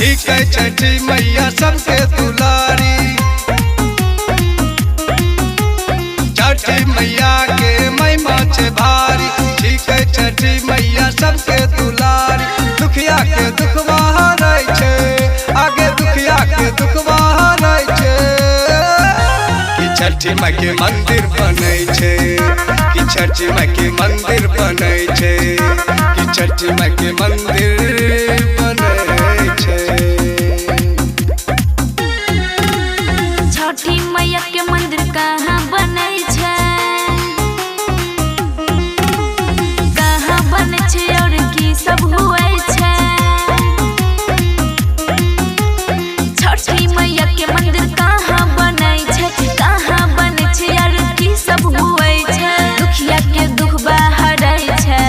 ठीक है छठी मैया सबके दुलारी। छठी मैया के महिमा छे भारी। ठीक है छठी मैया सबके दुलारी। दुखिया के दुखवा हरै छे, आगे दुखिया के दुखवा हरै छे। कि छठी माई के मंदिर बनै छे, कि छठी माई के मंदिर बनै छे, कि छठी माई के मंदिर बनै छे। छठी मैया के मंदिर कहाँ बनै छै, कहाँ बनै छै और की सब हुए छै। छठी मैया के मंदिर कहाँ बनै छै, कहाँ बनै छै और की सब हुए छै। दुखिया के दुख बाहरै छै,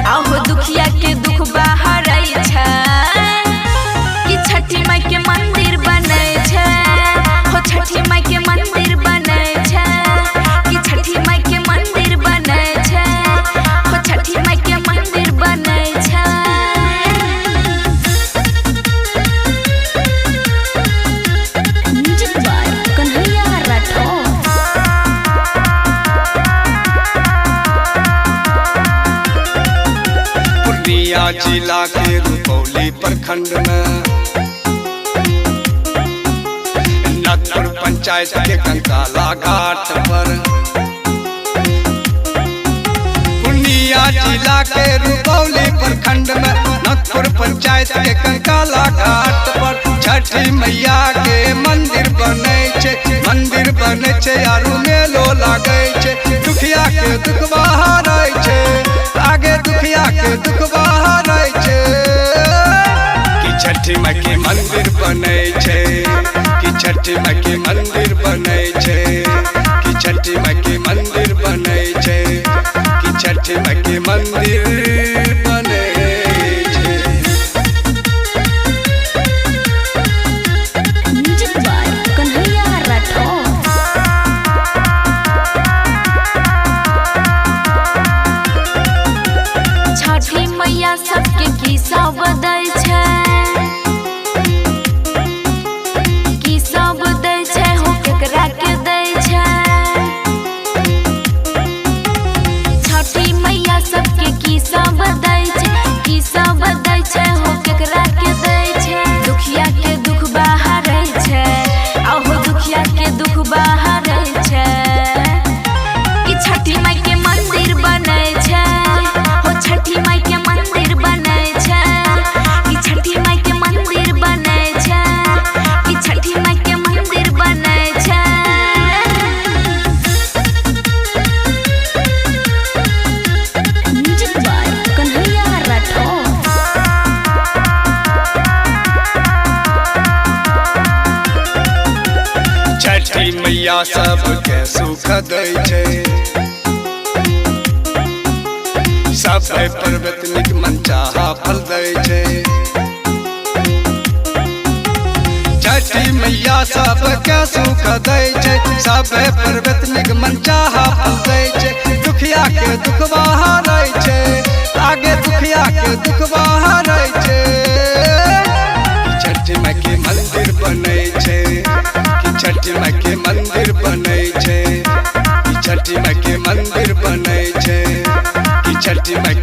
आहो दुखिया के दुख बाहरै छै। कि छठी माई के मंदिर बनै छै, हो छठी माई के मंदिर बनै छै। कि छठी माई के मंदिर बनै छै, हो छठी माई के मंदिर बनै छै। Music by Kanhaiya Rathore. पूर्णिया जिला के रुपौली प्रखंड में नथपुर पंचायत के कंकाला घाट पर। पूर्णिया जिला के रुपौली प्रखंड में नथपुर पंचायत के कंकाला घाट पर छठी मैया के मंदिर बनै छै, मंदिर बनै छै आरु मेलो लागै छै। दुखिया के दुख बाहरै छै, आगे दुखिया के दुख बाहरै छै। कि छठी माई के मंदिर बनै छै, कि छठी माई के मंदिर बनै छै, कि छठी माई के मंदिर बनै छै, कि छठी माई के मंदिर बनै छै। Music by Kanhaiya Rathore. छठी मैया सबके की सब दै छै, की सब दै छै, हो केकरा के दै छै। छठी मैया सबके की सब दै छै, की सब दै छै, हो केकरा के दै छै। दुखिया के दुख बाहरै छै, आहो दुखिया के दुख बाहरै छै। कि छठी माई के मंदिर बनै छै, हो छठी माई के मंदिर बनै छै। कि छठी माई के मंदिर बनै छै, कि छठी माई के मंदिर बनै छै। Music by Kanhaiya Rathore. छठी मैया सबके सुख दै छै, सब पर्वत निक मन चाहा फल दै छै। छठी मैया सबके सुख दै छै, सब पर्वत निक मन चाहा फल दै छै। दुखिया के दुख बाहरै छै, आगे दुखिया के दुख बाहरै छै। कि छठी माई के मंदिर बनै छै, कि छठी माई के मंदिर बनै छै, कि छठी माई के मंदिर बनै छै, कि छठी माई